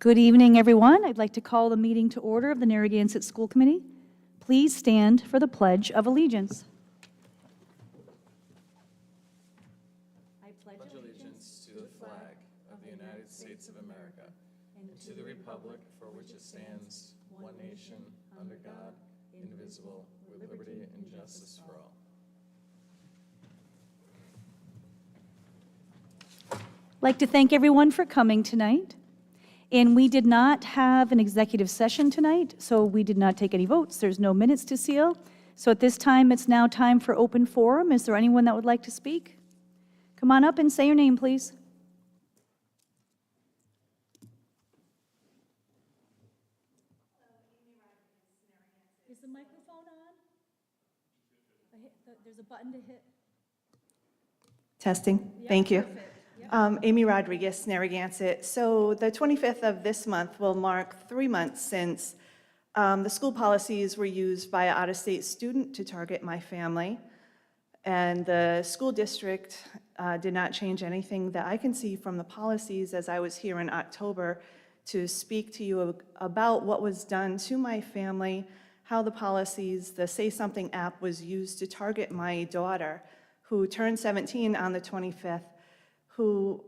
Good evening, everyone. I'd like to call the meeting to order of the Narragansett School Committee. Please stand for the Pledge of Allegiance. I pledge allegiance to the flag of the United States of America and to the republic for which it stands, one nation, under God, indivisible, with liberty and justice for all. I'd like to thank everyone for coming tonight. And we did not have an executive session tonight, so we did not take any votes. There's no minutes to seal. So at this time, it's now time for open forum. Is there anyone that would like to speak? Come on up and say your name, please. Is the microphone on? There's a button to hit. Testing. Yeah, thank you. perfect. Amy Rodriguez, Narragansett. So the 25th of this month will mark 3 months since the school policies were used by an out-of-state student to target my family. And the school district did not change anything that I can see from the policies as I was here in October to speak to you about what was done to my family, how the policies, the Say Something app was used to target my daughter, who turned 17 on the 25th, who,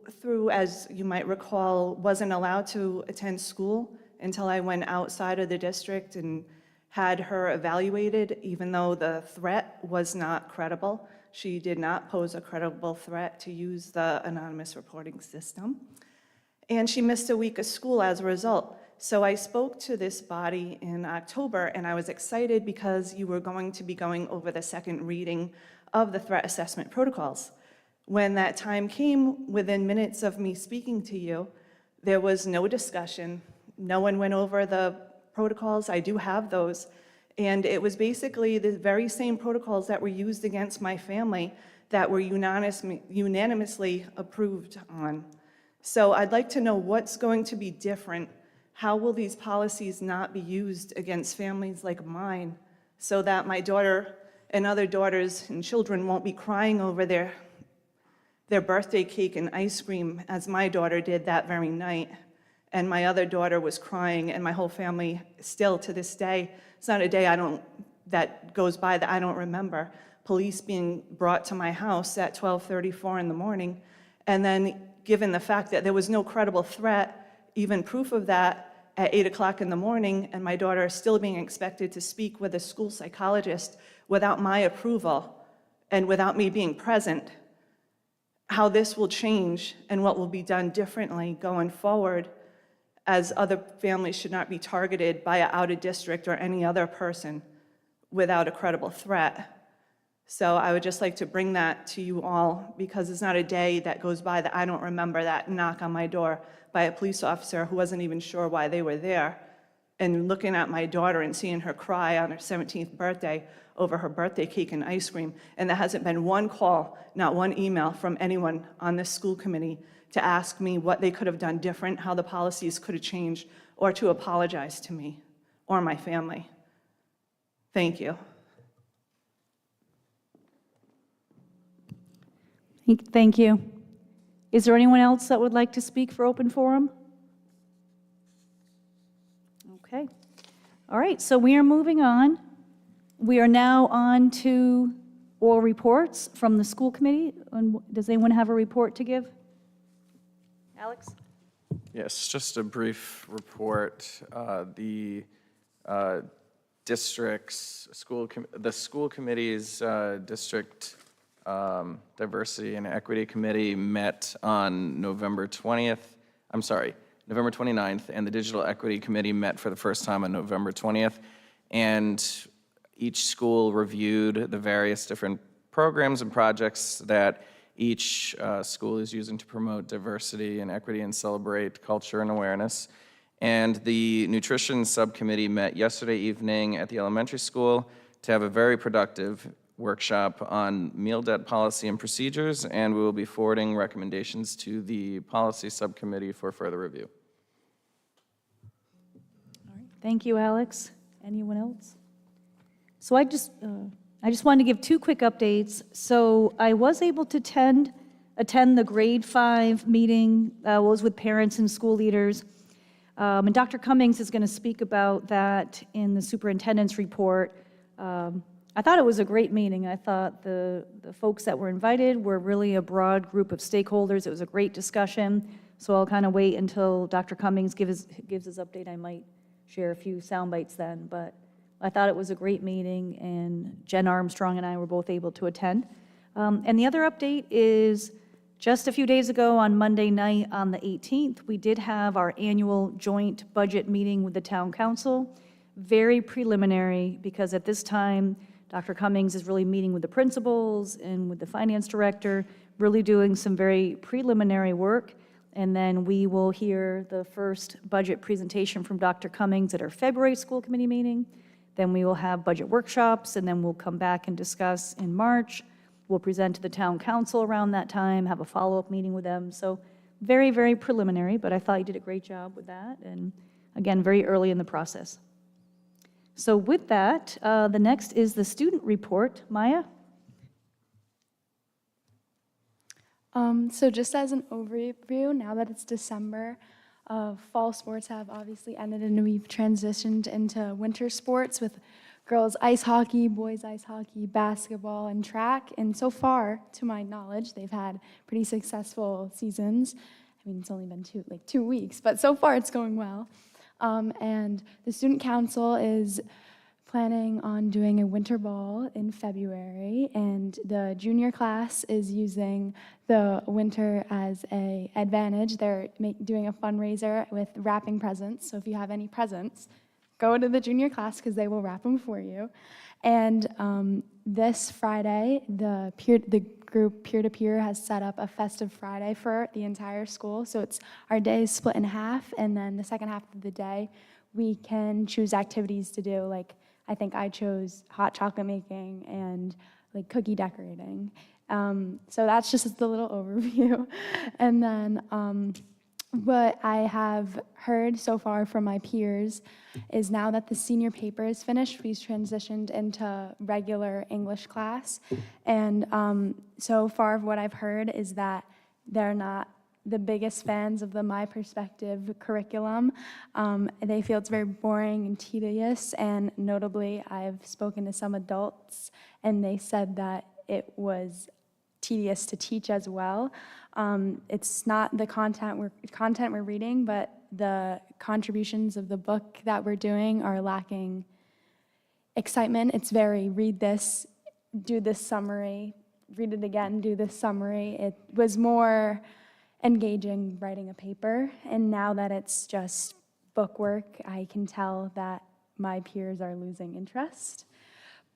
as you might recall, wasn't allowed to attend school until I went outside of the district and had her evaluated, even though the threat was not credible. She did not pose a credible threat to use the anonymous reporting system. And she missed a week of school as a result. So I spoke to this body in October, and I was excited because you were going to be going over the second reading of the threat assessment protocols. When that time came, within minutes of me speaking to you, there was no discussion. No one went over the protocols. I do have those. And it was basically the very same protocols that were used against my family that were unanimously approved on. So I'd like to know what's going to be different. How will these policies not be used against families like mine so that my daughter and other daughters and children won't be crying over their birthday cake and ice cream, as my daughter did that very night. And my other daughter was crying, and my whole family still to this day, it's not a day that goes by that I don't remember. Police being brought to my house at 12:34 in the morning, and then given the fact that there was no credible threat, even proof of that at 8 o'clock in the morning, and my daughter still being expected to speak with a school psychologist without my approval and without me being present. How this will change and what will be done differently going forward, as other families should not be targeted by an out-of-district or any other person without a credible threat. So I would just like to bring that to you all, because it's not a day that goes by that I don't remember that knock on my door by a police officer who wasn't even sure why they were there, and looking at my daughter and seeing her cry on her 17th birthday over her birthday cake and ice cream. And there hasn't been one call, not one email from anyone on this school committee to ask me what they could have done different, how the policies could have changed, or to apologize to me or my family. Thank you. Thank you. Is there anyone else that would like to speak for open forum? Okay. All right, so we are moving on. We are now on to oral reports from the school committee. Does anyone have a report to give? Alex? Yes, just a brief report. The school committee's district diversity and equity committee met on November 29th, and the digital equity committee met for the first time on November 20th. And each school reviewed the various different programs and projects that each school is using to promote diversity and equity and celebrate culture and awareness. And the nutrition subcommittee met yesterday evening at the elementary school to have a very productive workshop on meal debt policy and procedures, and we will be forwarding recommendations to the policy subcommittee for further review. All right. Thank you, Alex. Anyone else? So I just wanted to give two quick updates. So I was able to attend the grade 5 meeting, was with parents and school leaders. And Dr. Cummings is going to speak about that in the superintendent's report. I thought it was a great meeting. I thought the folks that were invited were really a broad group of stakeholders. It was a great discussion. So I'll kind of wait until Dr. Cummings gives his update. I might share a few sound bites then. But I thought it was a great meeting, and Jen Armstrong and I were both able to attend. And the other update is just a few days ago on Monday night on the 18th, we did have our annual joint budget meeting with the town council. Very preliminary, because at this time, Dr. Cummings is really meeting with the principals and with the finance director, really doing some very preliminary work. And then we will hear the first budget presentation from Dr. Cummings at our February school committee meeting. Then we will have budget workshops, and then we'll come back and discuss in March. We'll present to the town council around that time, have a follow-up meeting with them. So very, very preliminary, but I thought you did a great job with that. And again, very early in the process. So with that, the next is the student report. Maya? So just as an overview, now that it's December, fall sports have obviously ended and we've transitioned into winter sports with girls ice hockey, boys ice hockey, basketball, and track. And so far, to my knowledge, they've had pretty successful seasons. I mean, it's only been 2 weeks, but so far it's going well. And the student council is planning on doing a winter ball in February, and the junior class is using the winter as an advantage. They're doing a fundraiser with wrapping presents, so if you have any presents, go to the junior class because they will wrap them for you. And this Friday, the group peer-to-peer has set up a festive Friday for the entire school. So it's our day is split in half, and then the second half of the day, we can choose activities to do. Like, I think I chose hot chocolate making and like cookie decorating. So that's just the little overview. And then what I have heard so far from my peers is now that the senior paper is finished, we've transitioned into regular English class. And so far what I've heard is that they're not the biggest fans of the My Perspective curriculum. They feel it's very boring and tedious, and notably I've spoken to some adults and they said that it was tedious to teach as well. It's not the content we're reading, but the contributions of the book that we're doing are lacking excitement. It's very read this, do this summary, read it again, do this summary. It was more engaging writing a paper, and now that it's just book work, I can tell that my peers are losing interest.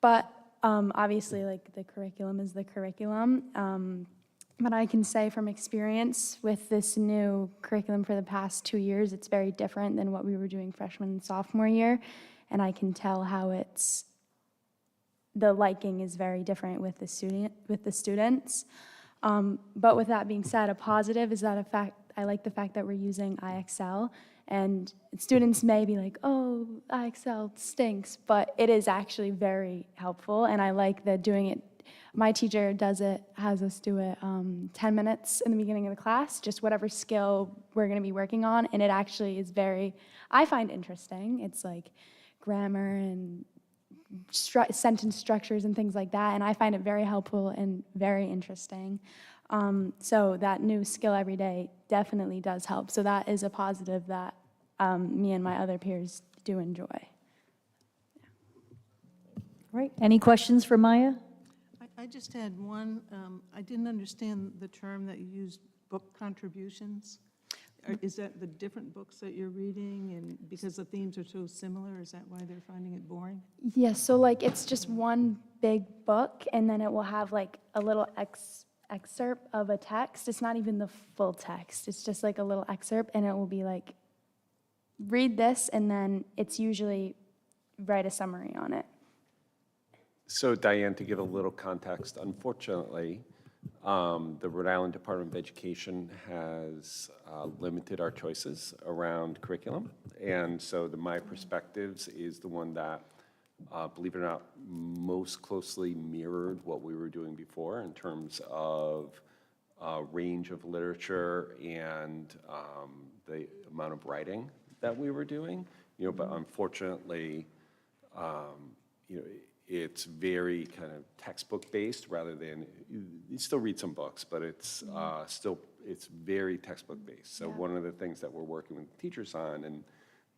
But obviously, like, the curriculum is the curriculum. But I can say from experience with this new curriculum for the past 2 years, it's very different than what we were doing freshman and sophomore year. And I can tell how the liking is very different with the students. But with that being said, a positive is that I like the fact that we're using IXL. And students may be like, oh, IXL stinks, but it is actually very helpful. And I like that doing it. My teacher has us do it 10 minutes in the beginning of the class, just whatever skill we're going to be working on. And it actually is I find interesting. It's like grammar and sentence structures and things like that. And I find it very helpful and very interesting. So that new skill every day definitely does help. So that is a positive that me and my other peers do enjoy. Right. Any questions for Maya? I just had one. I didn't understand the term that you used, book contributions. Is that the different books that you're reading, and because the themes are so similar, is that why they're finding it boring? Yes, so like it's just one big book, and then it will have like a little excerpt of a text. It's not even the full text. It's just like a little excerpt, and it will be like, read this, and then it's usually write a summary on it. So Diane, to give a little context, unfortunately, the Rhode Island Department of Education has limited our choices around curriculum. And so My Perspectives is the one that, believe it or not, most closely mirrored what we were doing before in terms of range of literature and the amount of writing that we were doing, but unfortunately, it's very kind of textbook-based rather than, you still read some books, but it's it's very textbook-based. So one of the things that we're working with teachers on, and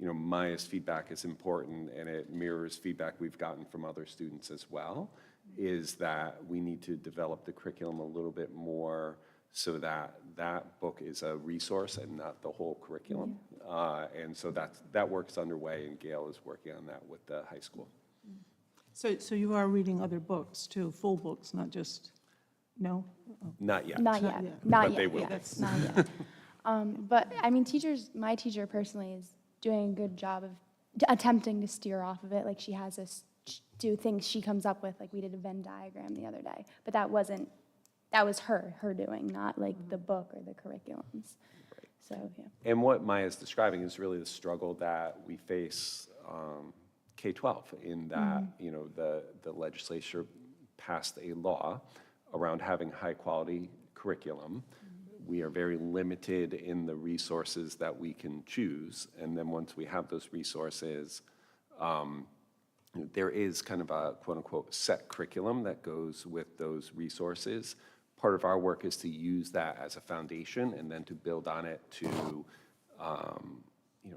Maya's feedback is important, and it mirrors feedback we've gotten from other students as well, is that we need to develop the curriculum a little bit more so that that book is a resource and not the whole curriculum. And so that work's underway, and Gail is working on that with the high school. So you are reading other books too, full books, not just, no? Oh. Not yet. Not Not yet, yet. not But yet. they will. Yeah, not yet. But I mean, my teacher personally is doing a good job of attempting to steer off of it. Like she has us do things she comes up with, like we did a Venn diagram the other day. But that was her doing, not like the book or the curriculums. So, yeah. And what Maya's describing is really the struggle that we face K-12 in that, the legislature passed a law around having high-quality curriculum. We are very limited in the resources that we can choose, and then once we have those resources, there is kind of a quote-unquote set curriculum that goes with those resources. Part of our work is to use that as a foundation and then to build on it to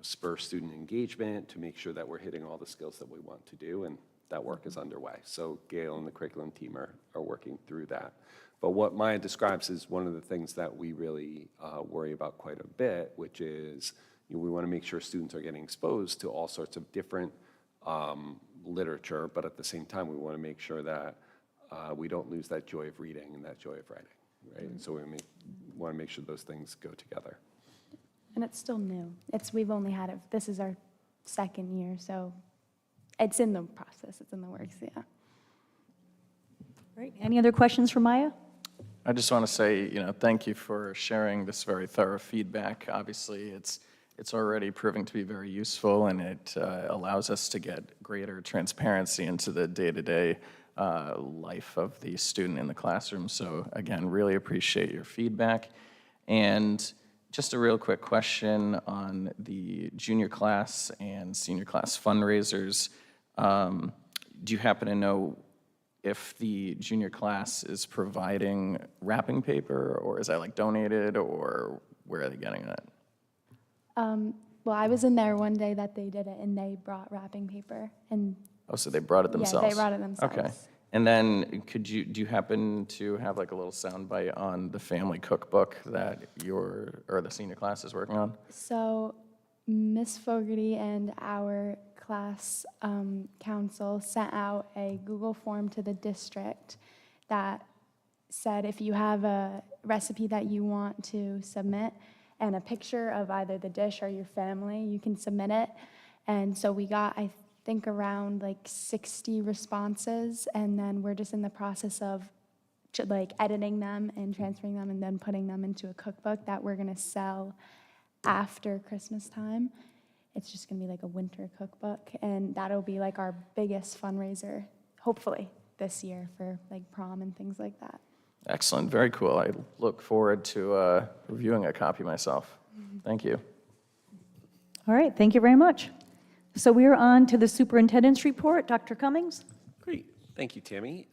spur student engagement, to make sure that we're hitting all the skills that we want to do, and that work is underway. So Gail and the curriculum team are working through that. But what Maya describes is one of the things that we really worry about quite a bit, which is we want to make sure students are getting exposed to all sorts of different literature, but at the same time, we want to make sure that we don't lose that joy of reading and that joy of writing, right? And so we want to make sure those things go together. And it's still new. We've only had it, this is our second year, so it's in the process, it's in the works, yeah. Great. Any other questions for Maya? I just want to say, thank you for sharing this very thorough feedback. Obviously, it's already proving to be very useful, and it allows us to get greater transparency into the day-to-day life of the student in the classroom. So again, really appreciate your feedback. And just a real quick question on the junior class and senior class fundraisers. Do you happen to know if the junior class is providing wrapping paper, or is that like donated, or where are they getting it? Well, I was in there one day that they did it, and they brought wrapping paper, and Oh, so they brought it themselves? yeah, they brought it themselves. Okay. And then do you happen to have like a little soundbite on the family cookbook that the senior class is working on? So Miss Fogarty and our class council sent out a Google form to the district that said if you have a recipe that you want to submit and a picture of either the dish or your family, you can submit it. And so we got, I think, around like 60 responses, and then we're just in the process of like editing them and transferring them and then putting them into a cookbook that we're gonna sell after Christmas time. It's just gonna be like a winter cookbook, and that'll be like our biggest fundraiser, hopefully, this year for like prom and things like that. Excellent, very cool. I look forward to reviewing a copy myself. Thank you. All right, thank you very much. So we are on to the superintendent's report. Dr. Cummings? Great, thank you, Tammy.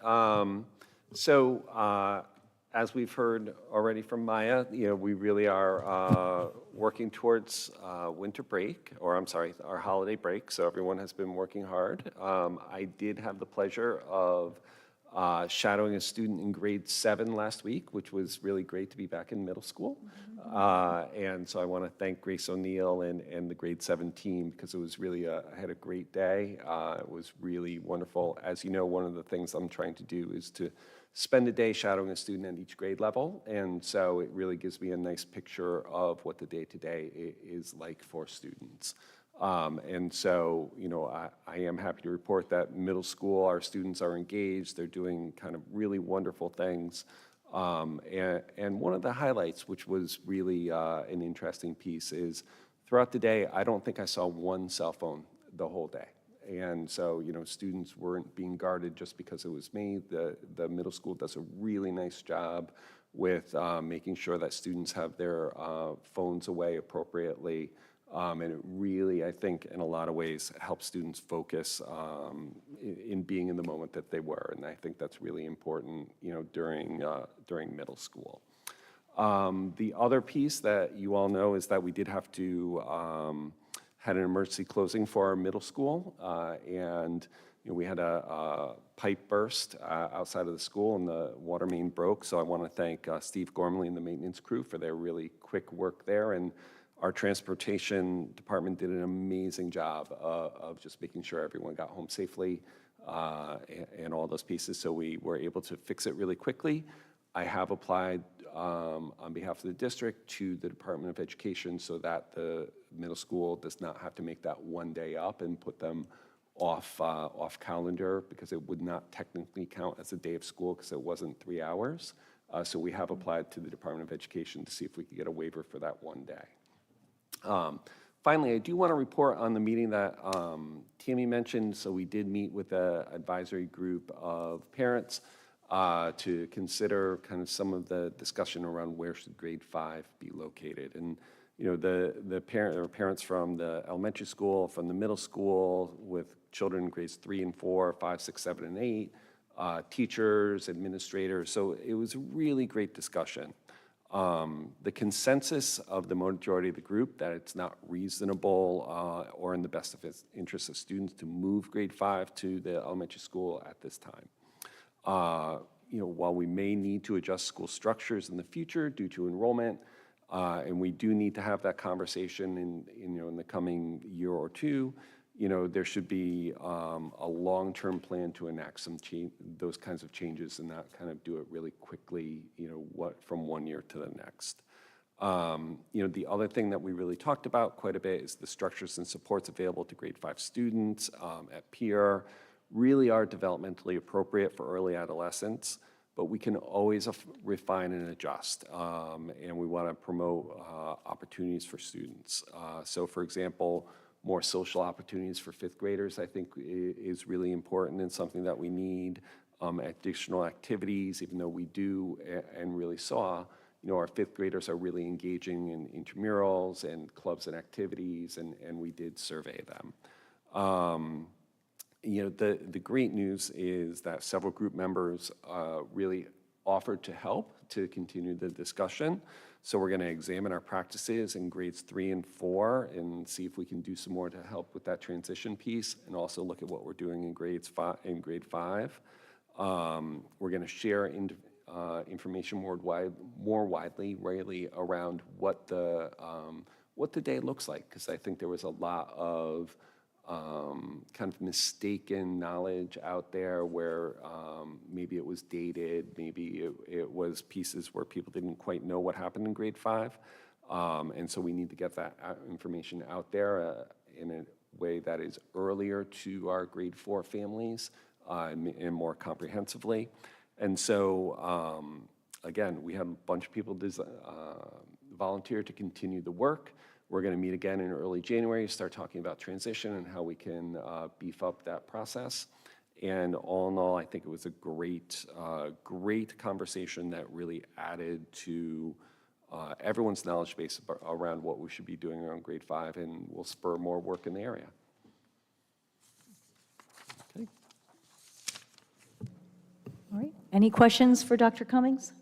As we've heard already from Maya, we really are working towards winter break, or I'm sorry, our holiday break, so everyone has been working hard. I did have the pleasure of shadowing a student in grade 7 last week, which was really great to be back in middle school. And so I want to thank Grace O'Neill and the grade 7 team, because it was really I had a great day. It was really wonderful. As you know, one of the things I'm trying to do is to spend a day shadowing a student at each grade level. And so it really gives me a nice picture of what the day-to-day is like for students. And so, I am happy to report that middle school, our students are engaged. They're doing kind of really wonderful things. And one of the highlights, which was really an interesting piece, is throughout the day, I don't think I saw one cell phone the whole day. And so, students weren't being guarded just because it was me. The middle school does a really nice job with making sure that students have their phones away appropriately. And it really, I think, in a lot of ways, helps students focus in being in the moment that they were. And I think that's really important, during middle school. The other piece that you all know is that we did have to had an emergency closing for our middle school, and we had a pipe burst outside of the school, and the water main broke. So I want to thank Steve Gormley and the maintenance crew for their really quick work there, and our transportation department did an amazing job of just making sure everyone got home safely and all those pieces. So we were able to fix it really quickly. I have applied on behalf of the district to the Department of Education so that the middle school does not have to make that one day up and put them off calendar, because it would not technically count as a day of school because it wasn't 3 hours. So we have applied to the Department of Education to see if we could get a waiver for that one day. Finally, I do want to report on the meeting that Tammy mentioned. So we did meet with an advisory group of parents to consider kind of some of the discussion around where should grade 5 be located. And the parents from the elementary school, from the middle school, with children in grades 3 and 4, 5, 6, 7, and 8, teachers, administrators. So it was a really great discussion. The consensus of the majority of the group that it's not reasonable or in the best interest of students to move grade 5 to the elementary school at this time. While we may need to adjust school structures in the future due to enrollment, and we do need to have that conversation in the coming year or two, there should be a long-term plan to enact those kinds of changes and not kind of do it really quickly, from one year to the next. The other thing that we really talked about quite a bit is the structures and supports available to grade 5 students at peer really are developmentally appropriate for early adolescence, but we can always refine and adjust, and we want to promote opportunities for students. So for example, more social opportunities for 5th graders, I think, is really important and something that we need. Additional activities, even though we do and really saw, our 5th graders are really engaging in intramurals and clubs and activities, and we did survey them. The great news is that several group members really offered to help to continue the discussion. So we're going to examine our practices in grades 3 and 4 and see if we can do some more to help with that transition piece, and also look at what we're doing in grade 5. We're going to share information more widely around what the day looks like, because I think there was a lot of kind of mistaken knowledge out there where maybe it was dated, maybe it was pieces where people didn't quite know what happened in grade 5. And so we need to get that information out there in a way that is earlier to our grade 4 families and more comprehensively. And so, again, we have a bunch of people volunteer to continue the work. We're going to meet again in early January, start talking about transition and how we can beef up that process. And all in all, I think it was a great conversation that really added to everyone's knowledge base around what we should be doing around grade 5, and will spur more work in the area. Okay. All right. Any questions for Dr. Cummings?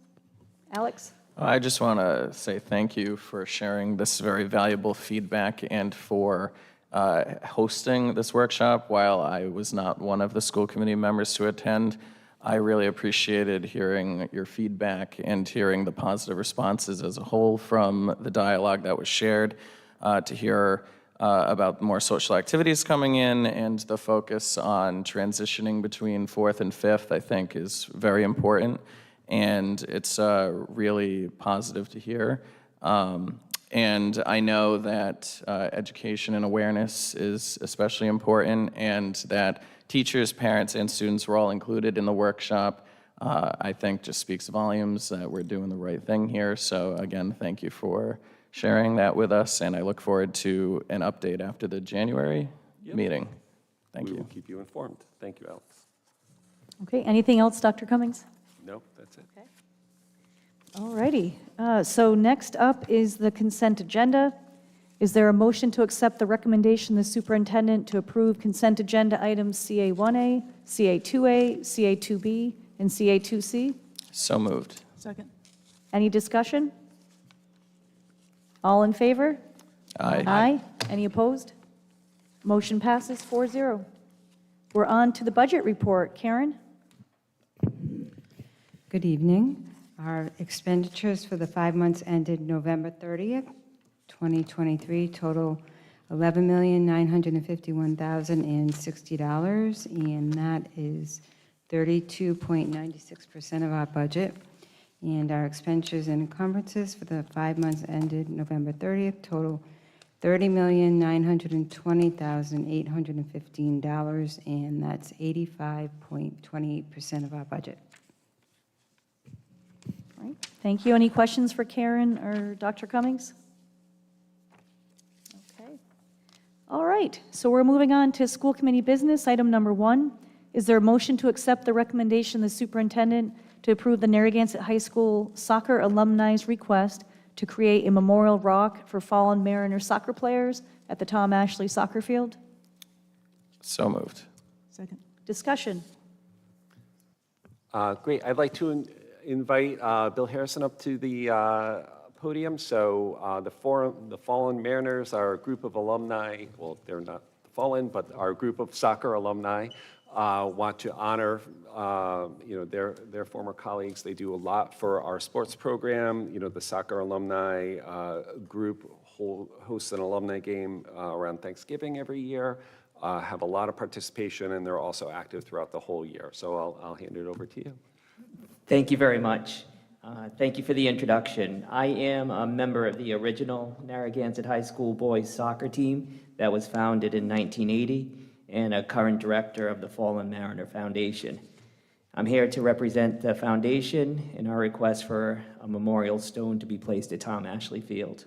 Alex? I just want to say thank you for sharing this very valuable feedback and for hosting this workshop. While I was not one of the school committee members to attend, I really appreciated hearing your feedback and hearing the positive responses as a whole from the dialogue that was shared, to hear about more social activities coming in, and the focus on transitioning between 4th and 5th, I think, is very important. And it's really positive to hear. And I know that education and awareness is especially important, and that teachers, parents, and students were all included in the workshop. I think just speaks volumes that we're doing the right thing here. So again, thank you for sharing that with us, and I look forward to an update after the January meeting. Thank We you. will keep you informed. Thank you, Alex. Okay, anything else, Dr. Cummings? No, that's it. Okay. All righty. So next up is the consent agenda. Is there a motion to accept the recommendation of the superintendent to approve consent agenda items CA1A, CA2A, CA2B, and CA2C? So moved. Second. Any discussion? All in favor? Aye. Aye. Any opposed? Motion passes 4-0. We're on to the budget report. Karen? Good evening. Our expenditures for the 5 months ended November 30th, 2023 total $11,951,060, and that is 32.96% of our budget. And our expenditures and encumbrances for the 5 months ended November 30th total $30,920,815, and that's 85.28% of our budget. All right. Thank you. Any questions for Karen or Dr. Cummings? Okay. All right. So we're moving on to school committee business. Item number 1. Is there a motion to accept the recommendation of the superintendent to approve the Narragansett High School soccer alumni's request to create a memorial rock for fallen Mariner soccer players at the Tom Ashley soccer field? So moved. Second. Discussion. Great. I'd like to invite Bill Harrison up to the podium. So the Fallen Mariners are a group of alumni. Well, they're not fallen, but our group of soccer alumni want to honor their former colleagues. They do a lot for our sports program. The soccer alumni group hosts an alumni game around Thanksgiving every year, have a lot of participation, and they're also active throughout the whole year. So I'll hand it over to you. Thank you very much. Thank you for the introduction. I am a member of the original Narragansett High School boys soccer team that was founded in 1980 and a current director of the Fallen Mariner Foundation. I'm here to represent the foundation in our request for a memorial stone to be placed at Tom Ashley Field.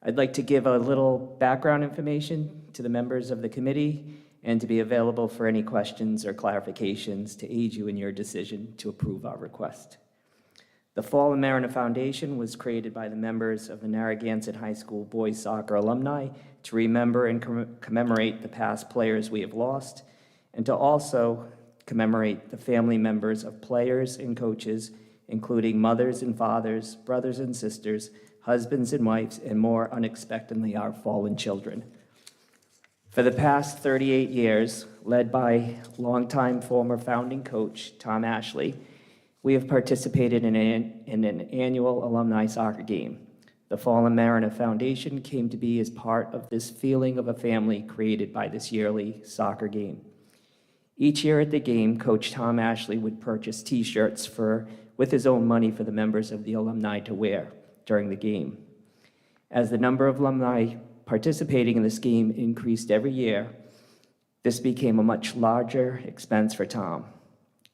I'd like to give a little background information to the members of the committee and to be available for any questions or clarifications to aid you in your decision to approve our request. The Fallen Mariner Foundation was created by the members of the Narragansett High School boys soccer alumni to remember and commemorate the past players we have lost, and to also commemorate the family members of players and coaches, including mothers and fathers, brothers and sisters, husbands and wives, and more unexpectedly, our fallen children. For the past 38 years, led by longtime former founding coach Tom Ashley, we have participated in an annual alumni soccer game. The Fallen Mariner Foundation came to be as part of this feeling of a family created by this yearly soccer game. Each year at the game, Coach Tom Ashley would purchase T-shirts with his own money for the members of the alumni to wear during the game. As the number of alumni participating in this game increased every year, this became a much larger expense for Tom.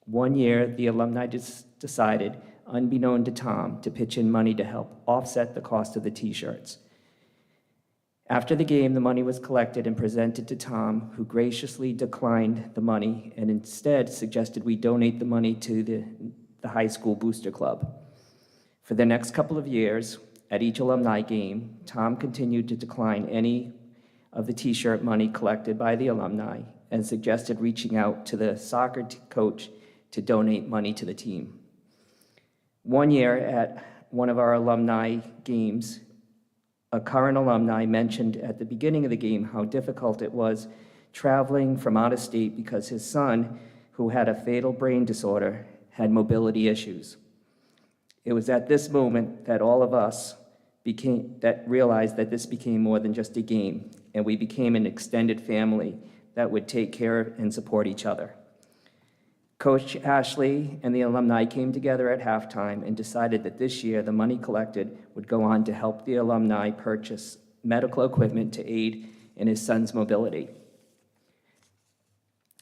One year, the alumni decided, unbeknown to Tom, to pitch in money to help offset the cost of the T-shirts. After the game, the money was collected and presented to Tom, who graciously declined the money and instead suggested we donate the money to the high school booster club. For the next couple of years, at each alumni game, Tom continued to decline any of the T-shirt money collected by the alumni and suggested reaching out to the soccer coach to donate money to the team. One year at one of our alumni games, a current alumni mentioned at the beginning of the game how difficult it was traveling from out of state because his son, who had a fatal brain disorder, had mobility issues. It was at this moment that all of us realized that this became more than just a game, and we became an extended family that would take care of and support each other. Coach Ashley and the alumni came together at halftime and decided that this year the money collected would go on to help the alumni purchase medical equipment to aid in his son's mobility.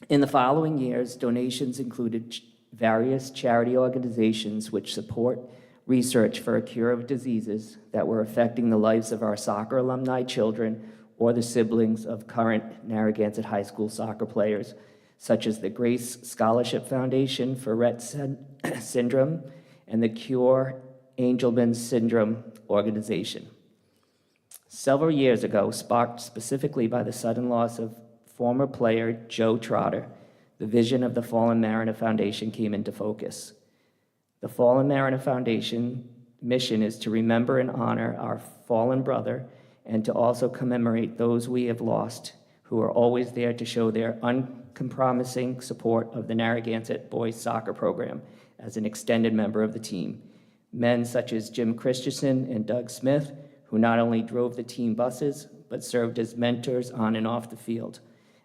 In the following years, donations included various charity organizations which support research for a cure of diseases that were affecting the lives of our soccer alumni children or the siblings of current Narragansett High School soccer players, such as the Grace Scholarship Foundation for Rett Syndrome and the Cure Angelman Syndrome organization. Several years ago, sparked specifically by the sudden loss of former player Joe Trotter, the vision of the Fallen Mariner Foundation came into focus. The Fallen Mariner Foundation mission is to remember and honor our fallen brother and to also commemorate those we have lost who are always there to show their uncompromising support of the Narragansett boys soccer program as an extended member of the team. Men such as Jim Christensen and Doug Smith, who not only drove the team buses, but served as mentors on and off the field,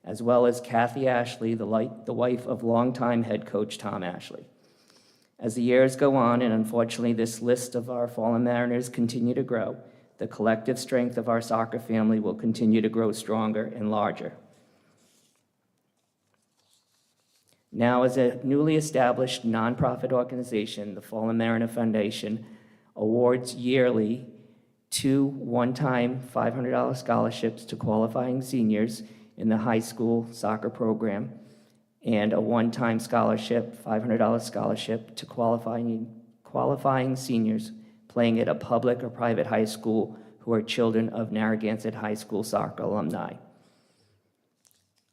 as well as Kathy Ashley, the wife of longtime head coach Tom Ashley. As the years go on, and unfortunately this list of our fallen Mariners continue to grow, the collective strength of our soccer family will continue to grow stronger and larger. Now, as a newly established nonprofit organization, the Fallen Mariner Foundation awards yearly 2 one-time $500 scholarships to qualifying seniors in the high school soccer program, and a one-time scholarship, $500 scholarship, to qualifying seniors playing at a public or private high school who are children of Narragansett High School soccer alumni.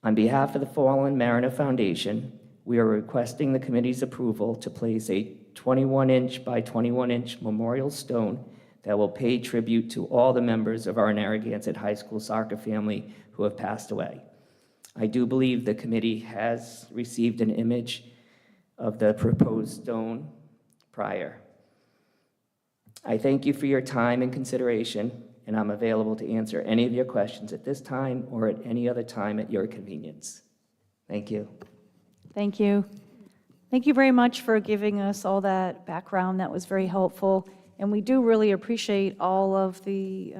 On behalf of the Fallen Mariner Foundation, we are requesting the committee's approval to place a 21-inch by 21-inch memorial stone that will pay tribute to all the members of our Narragansett High School soccer family who have passed away. I do believe the committee has received an image of the proposed stone prior. I thank you for your time and consideration, and I'm available to answer any of your questions at this time or at any other time at your convenience. Thank you. Thank you. Thank you very much for giving us all that background. That was very helpful. And we do really appreciate all of the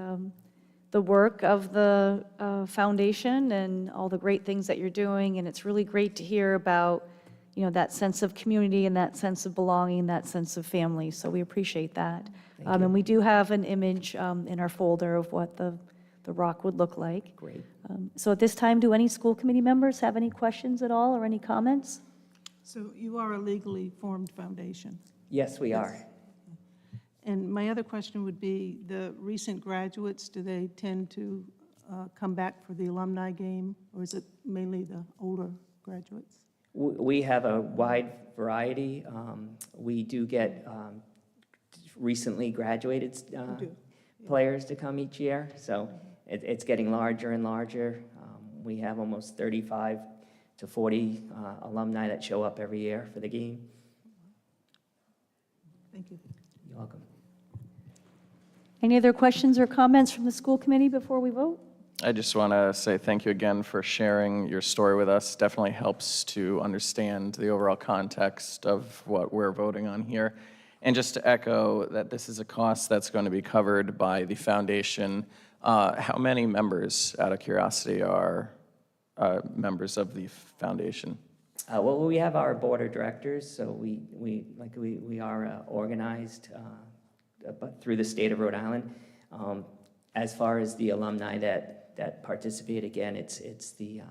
work of the foundation and all the great things that you're doing. And it's really great to hear about, you know, that sense of community and that sense of belonging, that sense of family. So we appreciate that. And we do have an image in our folder of what the rock would look like. Great. So at this time, do any school committee members have any questions at all or any comments? So you are a legally formed foundation. Yes, we are. And my other question would be, the recent graduates, do they tend to come back for the alumni game, or is it mainly the older graduates? We have a wide variety. We do get recently graduated players to come each year, so it's getting larger and larger. We have almost 35 to 40 alumni that show up every year for the game. Thank you. You're welcome. Any other questions or comments from the school committee before we vote? I just want to say thank you again for sharing your story with us. Definitely helps to understand the overall context of what we're voting on here. And just to echo that this is a cost that's going to be covered by the foundation. How many members, out of curiosity, are members of the foundation? Well, we have our board of directors, so we are organized through the state of Rhode Island. As far as the alumni that participate, again, it's the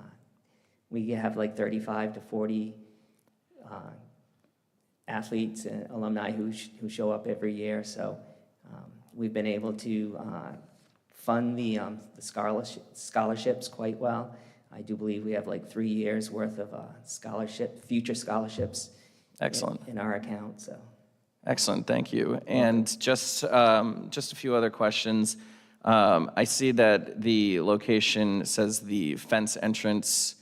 we have like 35 to 40 athletes and alumni who show up every year. So we've been able to fund the scholarships quite well. I do believe we have like 3 years worth of future scholarships. Excellent. In our account. So. Excellent, thank you. And just a few other questions. I see that the location says the fence entrance,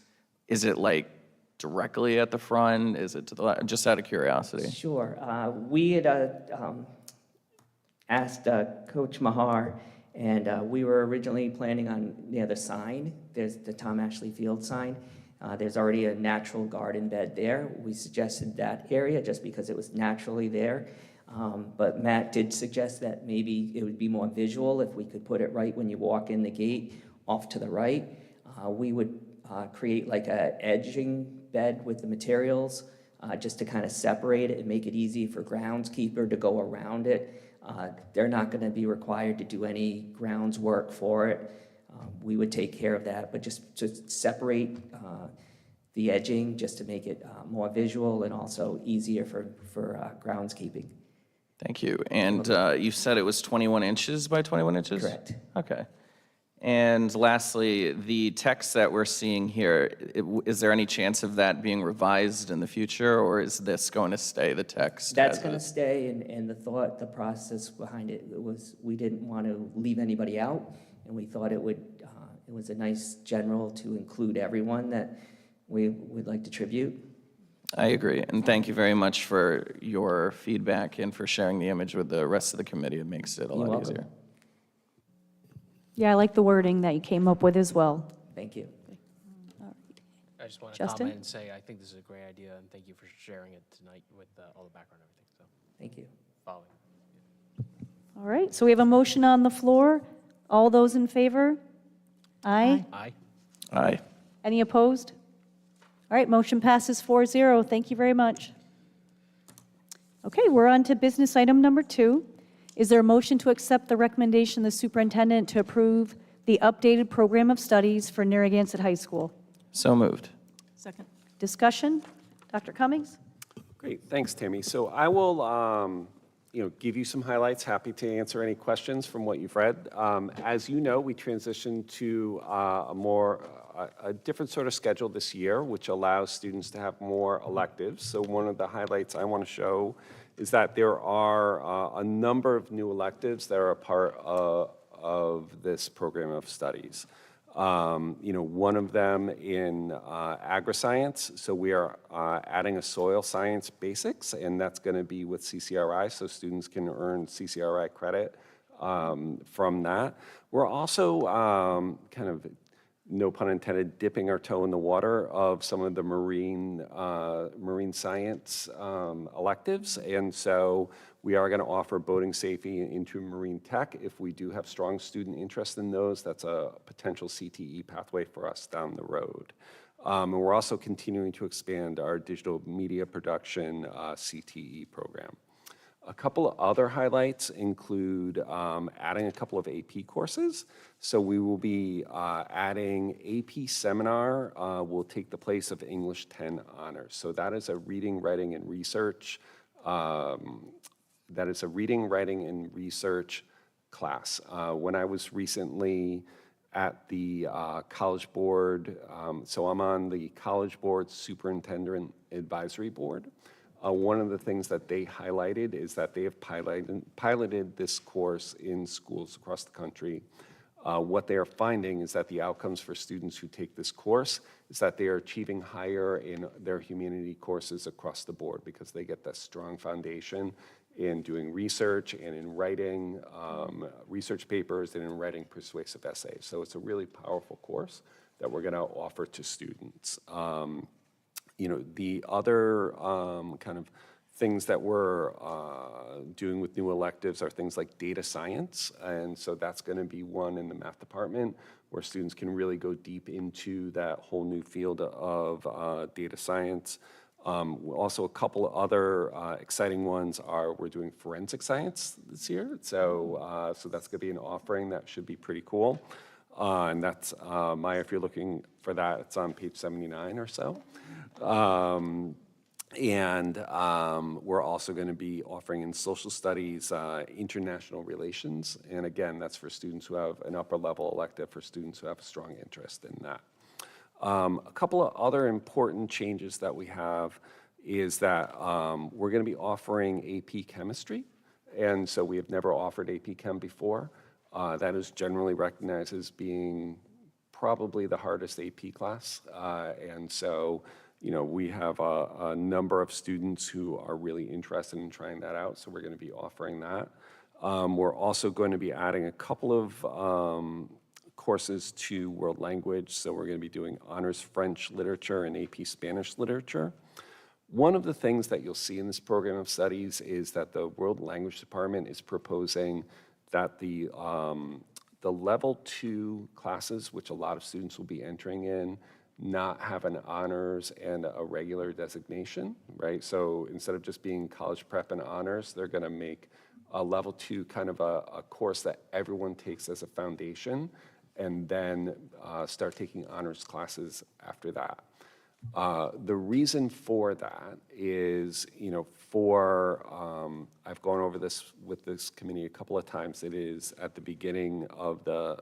is it like directly at the front? Is it to the left? Just out of curiosity. Sure. We had asked Coach Mahar, and we were originally planning on near the sign. There's the Tom Ashley Field sign. There's already a natural garden bed there. We suggested that area just because it was naturally there. But Matt did suggest that maybe it would be more visual if we could put it right when you walk in the gate off to the right. We would create like a edging bed with the materials just to kind of separate it and make it easy for groundskeeper to go around it. They're not going to be required to do any grounds work for it. We would take care of that, but just to separate the edging just to make it more visual and also easier for groundskeeping. Thank you. And you said it was 21 inches by 21 inches? Correct. Okay. And lastly, the text that we're seeing here, is there any chance of that being revised in the future, or is this going to stay the text? That's as going to is? stay, and the process behind it was, we didn't want to leave anybody out, and we thought it was a nice general to include everyone that we would like to tribute. I agree, and thank you very much for your feedback and for sharing the image with the rest of the committee. It makes it a You're lot welcome. easier. Yeah, I like the wording that you came up with as well. Thank you. I just want to Justin? comment and say, I think this is a great idea, and thank you for sharing it tonight with all the background and everything, so, Thank you. following. All right, so we have a motion on the floor. All those in favor? Aye. Aye. Aye. Any opposed? All right, motion passes 4-0. Thank you very much. Okay, we're on to business item number 2. Is there a motion to accept the recommendation of the superintendent to approve the updated program of studies for Narragansett High School? So moved. Second. Discussion? Dr. Cummings? Great, thanks, Tammy. So I will, give you some highlights. Happy to answer any questions from what you've read. As you know, we transitioned to a different sort of schedule this year, which allows students to have more electives. So one of the highlights I want to show is that there are a number of new electives that are a part of this program of studies. One of them in agri-science, so we are adding a soil science basics, and that's going to be with CCRI, so students can earn CCRI credit from that. We're also kind of, no pun intended, dipping our toe in the water of some of the marine science electives, and so we are going to offer boating safety into marine tech. If we do have strong student interest in those, that's a potential CTE pathway for us down the road. And we're also continuing to expand our digital media production CTE program. A couple of other highlights include adding a couple of AP courses. So we will be adding AP Seminar will take the place of English 10 Honors. So that is a reading, writing, and research class. When I was recently at the College Board, so I'm on the College Board Superintendent Advisory Board. One of the things that they highlighted is that they have piloted this course in schools across the country. What they are finding is that the outcomes for students who take this course is that they are achieving higher in their humanity courses across the board because they get that strong foundation in doing research and in writing research papers and in writing persuasive essays. So it's a really powerful course that we're going to offer to students. The other kind of things that we're doing with new electives are things like data science, and so that's going to be one in the math department where students can really go deep into that whole new field of data science. Also, a couple of other exciting ones are we're doing forensic science this year, so that's going to be an offering that should be pretty cool. And that's, Maya, if you're looking for that, it's on page 79 or so. We're also going to be offering in social studies, international relations. And again, that's for students who have an upper level elective, for students who have a strong interest in that. A couple of other important changes that we have is that we're going to be offering AP Chemistry. And so we have never offered AP Chem before. That is generally recognized as being probably the hardest AP class. And so, we have a number of students who are really interested in trying that out. So we're going to be offering that. We're also going to be adding a couple of courses to world language. So we're going to be doing honors French literature and AP Spanish literature. One of the things that you'll see in this program of studies is that the world language department is proposing that the level 2 classes, which a lot of students will be entering in, not have an honors and a regular designation, right? So instead of just being college prep and honors, they're going to make a level 2 kind of a course that everyone takes as a foundation, and then start taking honors classes after that. The reason for that is, I've gone over this with this committee a couple of times. It is at the beginning of the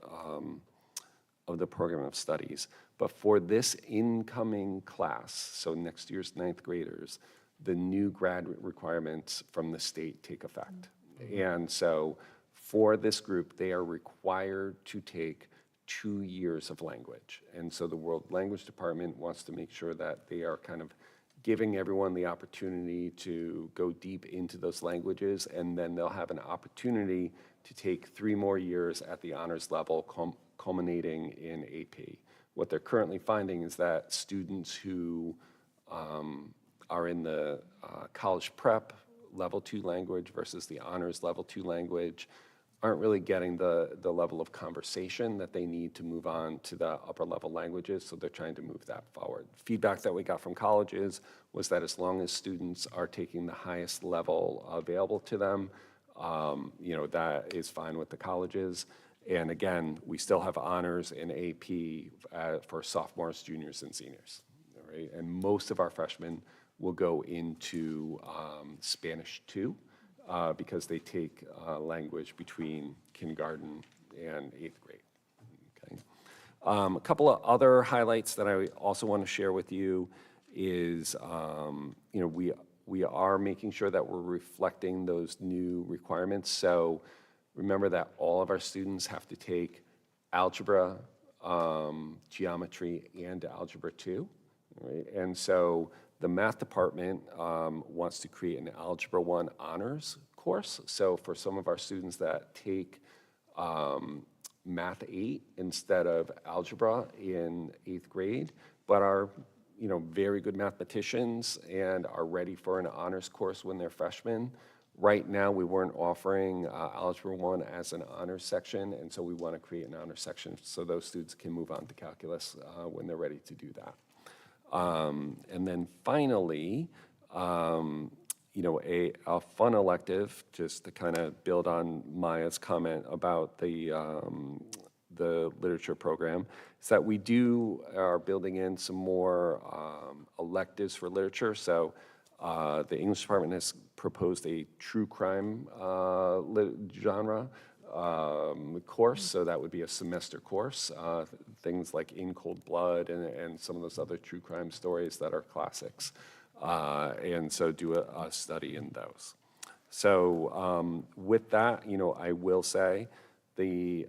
of the program of studies. But for this incoming class, so next year's ninth graders, the new grad requirements from the state take effect. And so for this group, they are required to take 2 years of language. And so the World Language Department wants to make sure that they are kind of giving everyone the opportunity to go deep into those languages, and then they'll have an opportunity to take 3 more years at the honors level, culminating in AP. What they're currently finding is that students who are in the college prep level 2 language versus the honors level 2 language aren't really getting the level of conversation that they need to move on to the upper level languages, so they're trying to move that forward. Feedback that we got from colleges was that as long as students are taking the highest level available to them, that is fine with the colleges. And again, we still have honors in AP for sophomores, juniors, and seniors, right? And most of our freshmen will go into Spanish 2, because they take language between kindergarten and 8th grade. Okay. A couple of other highlights that I also want to share with you is, we are making sure that we're reflecting those new requirements. So remember that all of our students have to take algebra, geometry, and algebra 2, right? And so the math department wants to create an Algebra 1 honors course. So for some of our students that take Math 8 instead of algebra in 8th grade, but are very good mathematicians and are ready for an honors course when they're freshmen. Right now, we weren't offering Algebra 1 as an honors section, and so we want to create an honors section so those students can move on to calculus when they're ready to do that. And then finally, a fun elective, just to kind of build on Maya's comment about the literature program, is that we are building in some more electives for literature. So the English department has proposed a true crime genre course, so that would be a semester course, things like In Cold Blood and some of those other true crime stories that are classics, and so do a study in those. So with that, I will say the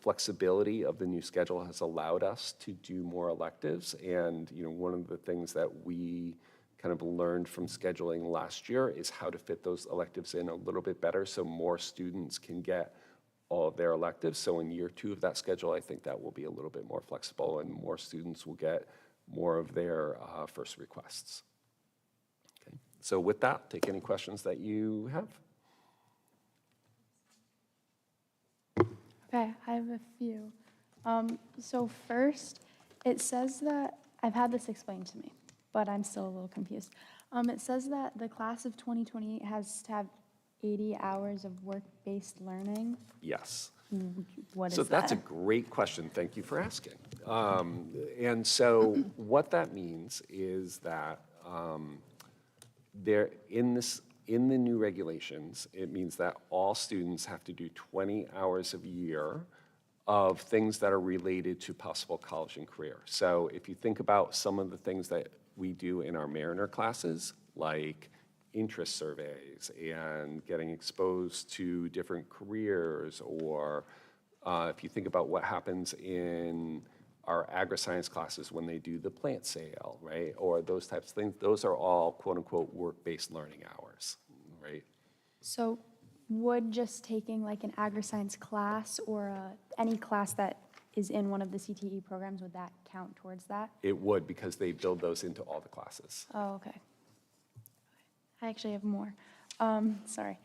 flexibility of the new schedule has allowed us to do more electives, and one of the things that we kind of learned from scheduling last year is how to fit those electives in a little bit better so more students can get all of their electives. So in year 2 of that schedule, I think that will be a little bit more flexible and more students will get more of their first requests. Okay. So with that, take any questions that you have. Okay, I have a few. So first, it says that, I've had this explained to me, but I'm still a little confused. It says that the class of 2028 has to have 80 hours of work-based learning. Yes. What is So that's a that? great question. Thank you for asking. And so what that means is that in the new regulations, it means that all students have to do 20 hours a year of things that are related to possible college and career. So if you think about some of the things that we do in our Mariner classes, like interest surveys and getting exposed to different careers, or if you think about what happens in our agri-science classes when they do the plant sale, right? Or those types of things, those are all quote-unquote work-based learning hours, right? So would just taking like an agri-science class or any class that is in one of the CTE programs, would that count towards that? It would, because they build those into all the classes. Oh, okay. I actually have more. Sorry.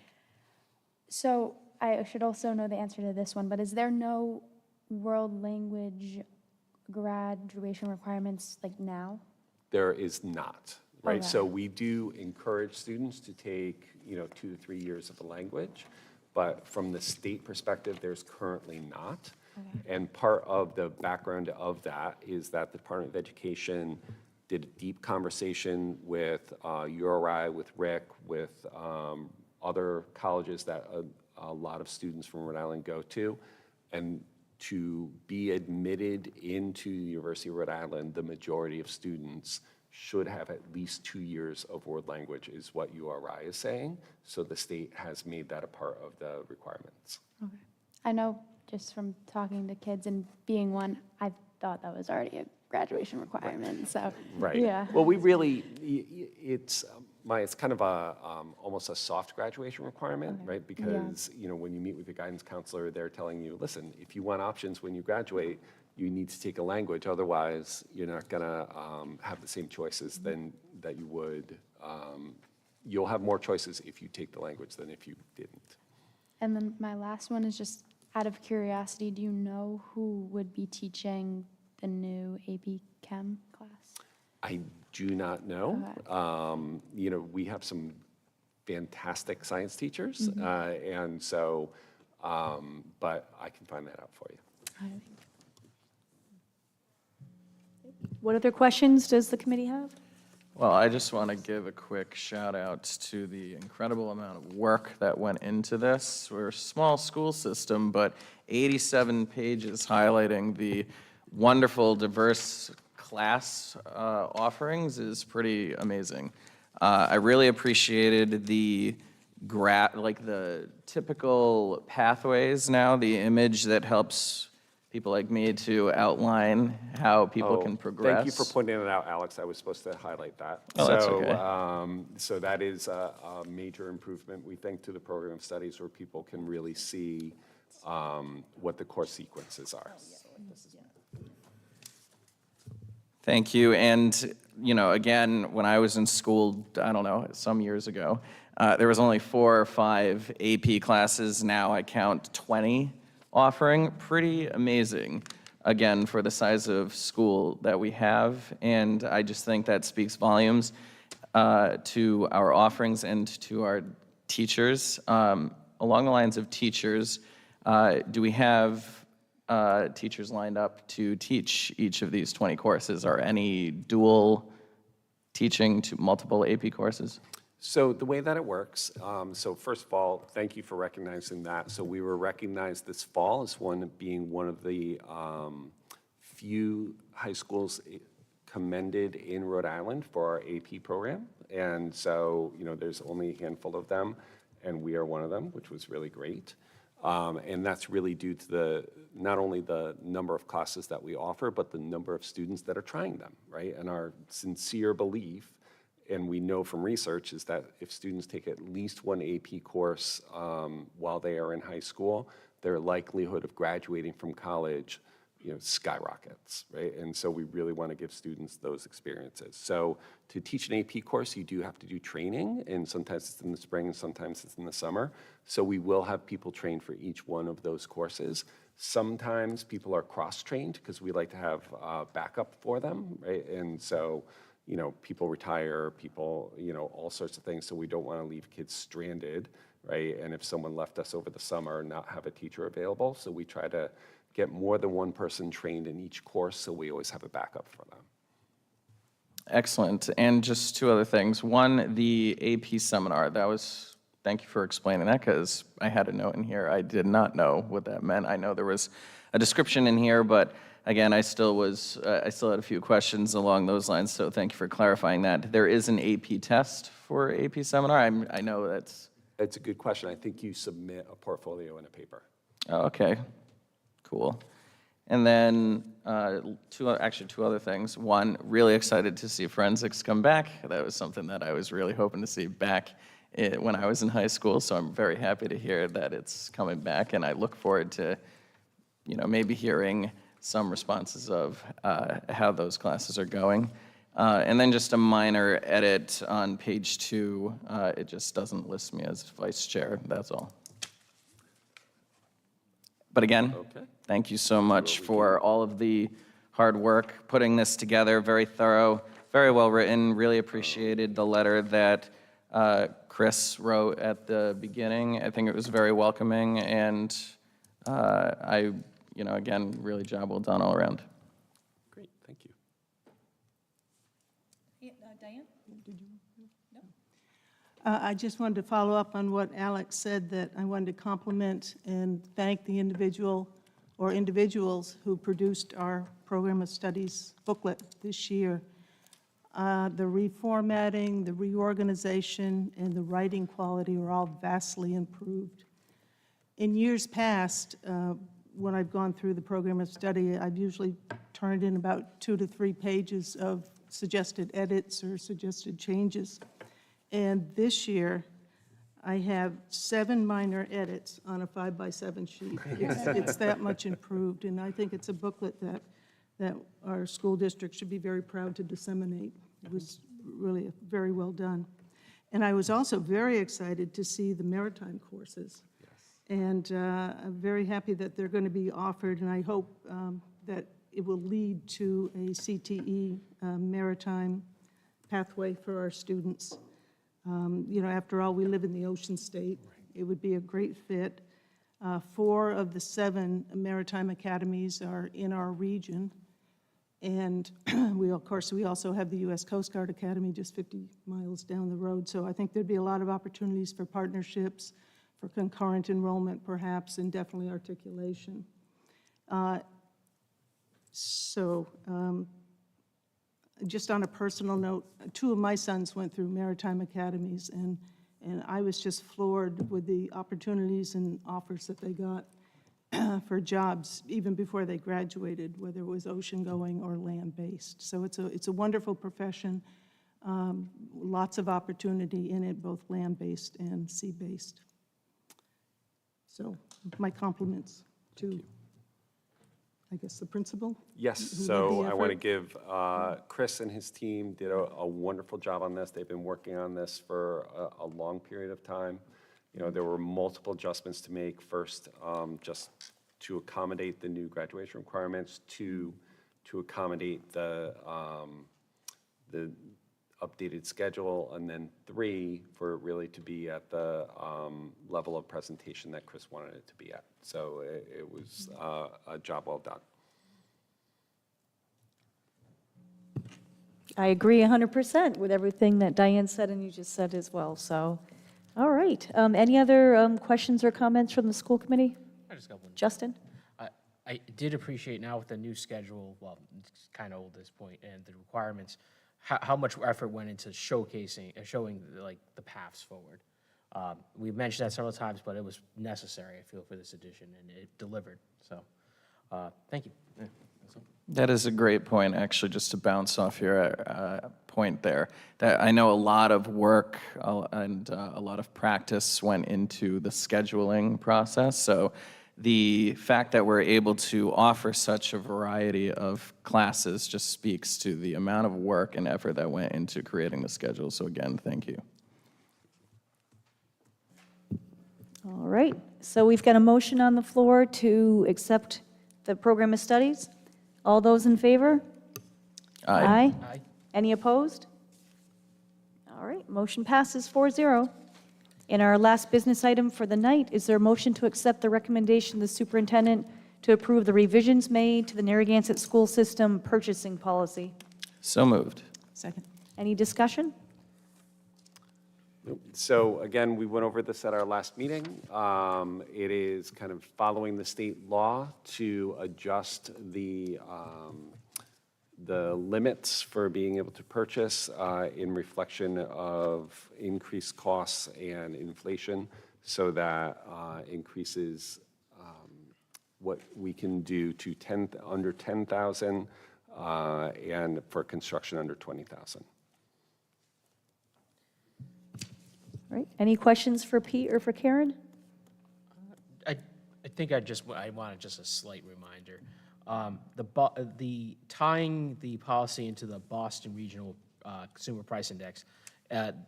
So I should also know the answer to this one, but is there no world language graduation requirements like now? There is not, right? Okay. So we do encourage students to take, 2 to 3 years of a language, but from the state perspective, there's currently not. Okay. And part of the background of that is that the Department of Education did a deep conversation with URI, with Rick, with other colleges that a lot of students from Rhode Island go to, and to be admitted into the University of Rhode Island, the majority of students should have at least 2 years of world language, is what URI is saying. So the state has made that a part of the requirements. Okay. I know just from talking to kids and being one, I thought that was already a graduation requirement, so. Right. Yeah. Well, we really, it's kind of a, almost a soft graduation requirement, Okay. right? Because, you know, when you meet with the guidance counselor, they're telling you, listen, if you want options when you graduate, you need to take a language, otherwise you're not gonna have the same choices than that you would. You'll have more choices if you take the language than if you didn't. And then my last one is just out of curiosity, do you know who would be teaching the new AP Chem class? I do not know. Okay. You know, we have some fantastic science teachers, and so, but I can find that out for you. What other questions does the committee have? Well, I just want to give a quick shout out to the incredible amount of work that went into this. We're a small school system, but 87 pages highlighting the wonderful, diverse class offerings is pretty amazing. I really appreciated the the typical pathways now, the image that helps people like me to outline how people can progress. Thank you for pointing it out, Alex. I was supposed to highlight that. Oh, that's so, okay. So that is a major improvement, we think, to the program of studies where people can really see what the course sequences are. Thank you. And, you know, again, when I was in school, I don't know, some years ago, there was only 4 or 5 AP classes. Now I count 20 offering. Pretty amazing, again, for the size of school that we have. And I just think that speaks volumes to our offerings and to our teachers. Along the lines of teachers, do we have teachers lined up to teach each of these 20 courses? Are any dual teaching to multiple AP courses? So the way that it works, so first of all, thank you for recognizing that. So we were recognized this fall as being one of the few high schools commended in Rhode Island for our AP program. And so, you know, there's only a handful of them, and we are one of them, which was really great. And that's really due to not only the number of classes that we offer, but the number of students that are trying them, right? And our sincere belief, and we know from research, is that if students take at least one AP course while they are in high school, their likelihood of graduating from college, you know, skyrockets, right? And so we really want to give students those experiences. So to teach an AP course, you do have to do training, and sometimes it's in the spring and sometimes it's in the summer. So we will have people trained for each one of those courses. Sometimes people are cross-trained because we like to have backup for them, right? And so, you know, people retire, people, you know, all sorts of things. So we don't want to leave kids stranded, right? And if someone left us over the summer, not have a teacher available. So we try to get more than one person trained in each course, so we always have a backup for them. Excellent. And just 2 other things. One, the AP seminar, thank you for explaining that, because I had a note in here. I did not know what that meant. I know there was a description in here, but again, I still had a few questions along those lines, so thank you for clarifying that. There is an AP test for AP seminar. I know that's... It's a good question. I think you submit a portfolio and a paper. Oh, okay, cool. And then 2 other things. One, really excited to see forensics come back. That was something that I was really hoping to see back when I was in high school, so I'm very happy to hear that it's coming back, and I look forward to, you know, maybe hearing some responses of how those classes are going. And then just a minor edit on page 2. It just doesn't list me as vice chair, that's all. But again, thank you so much for all of the hard work putting this together. Very thorough, very well written. Really appreciated the letter that Chris wrote at the beginning. I think it was very welcoming, and you know, again, really job well done all around. Great, thank you. Diane? I just wanted to follow up on what Alex said, that I wanted to compliment and thank the individual or individuals who produced our Program of Studies booklet this year. The reformatting, the reorganization, and the writing quality are all vastly improved. In years past, when I've gone through the program of study, I've usually turned in about 2 to 3 pages of suggested edits or suggested changes. And this year, I have 7 minor edits on a 5x7 sheet. It's that much improved, and I think it's a booklet that our school district should be very proud to disseminate. It was really very well done. And I was also very excited to see the maritime courses. And I'm very happy that they're going to be offered, and I hope that it will lead to a CTE maritime pathway for our students. You know, after all, we live in the ocean state. It would be a great fit. 4 of the 7 maritime academies are in our region. And of course, we also have the U.S. Coast Guard Academy just 50 miles down the road. So I think there'd be a lot of opportunities for partnerships, for concurrent enrollment perhaps, and definitely articulation. Just on a personal note, 2 of my sons went through maritime academies, and I was just floored with the opportunities and offers that they got for jobs even before they graduated, whether it was ocean-going or land-based. So it's a wonderful profession, lots of opportunity in it, both land-based and sea-based. So my compliments to, I guess, the principal. Yes, who led so the I want to effort. give Chris and his team did a wonderful job on this. They've been working on this for a long period of time. You know, there were multiple adjustments to make. First, just to accommodate the new graduation requirements, to accommodate the updated schedule, and then 3, for it really to be at the level of presentation that Chris wanted it to be at. So it was a job well done. I agree 100% with everything that Diane said and you just said as well, so, all right. Any other questions or comments from the school committee? I just got one. Justin? I did appreciate now with the new schedule, well, it's kind of old at this point, and the requirements, how much effort went into showcasing, showing like the paths forward. We've mentioned that several times, but it was necessary, I feel, for this edition, and it delivered. So, thank you. Yeah, that's all. That is a great point, actually, just to bounce off your point there. That I know a lot of work and a lot of practice went into the scheduling process. So the fact that we're able to offer such a variety of classes just speaks to the amount of work and effort that went into creating the schedule. So again, thank you. All right, so we've got a motion on the floor to accept the program of studies. All those in favor? Aye. Aye. Any opposed? All right, motion passes 4-0. And our last business item for the night, is there a motion to accept the recommendation of the superintendent to approve the revisions made to the Narragansett school system purchasing policy? So moved. Second. Any discussion? So again, we went over this at our last meeting. It is kind of following the state law to adjust the limits for being able to purchase in reflection of increased costs and inflation, so that increases what we can do to under 10,000 and for construction under 20,000. All right, any questions for Pete or for Karen? I think I wanted just a slight reminder. The tying the policy into the Boston Regional Consumer Price Index,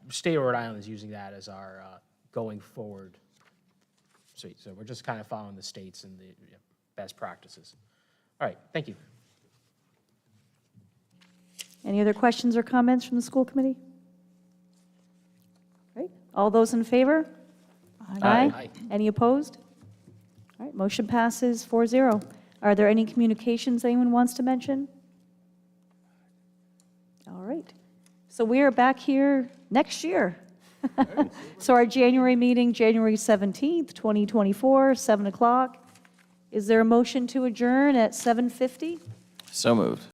State of Rhode Island is using that as our going forward. So we're just kind of following the states and the best practices. All right, thank you. Any other questions or comments from the school committee? All right, all those in favor? Aye. Any opposed? All right, motion passes 4-0. Are there any communications anyone wants to mention? All right, so we are back here next year. So our January meeting, January 17th, 2024, 7 o'clock. Is there a motion to adjourn at 7:50? So moved.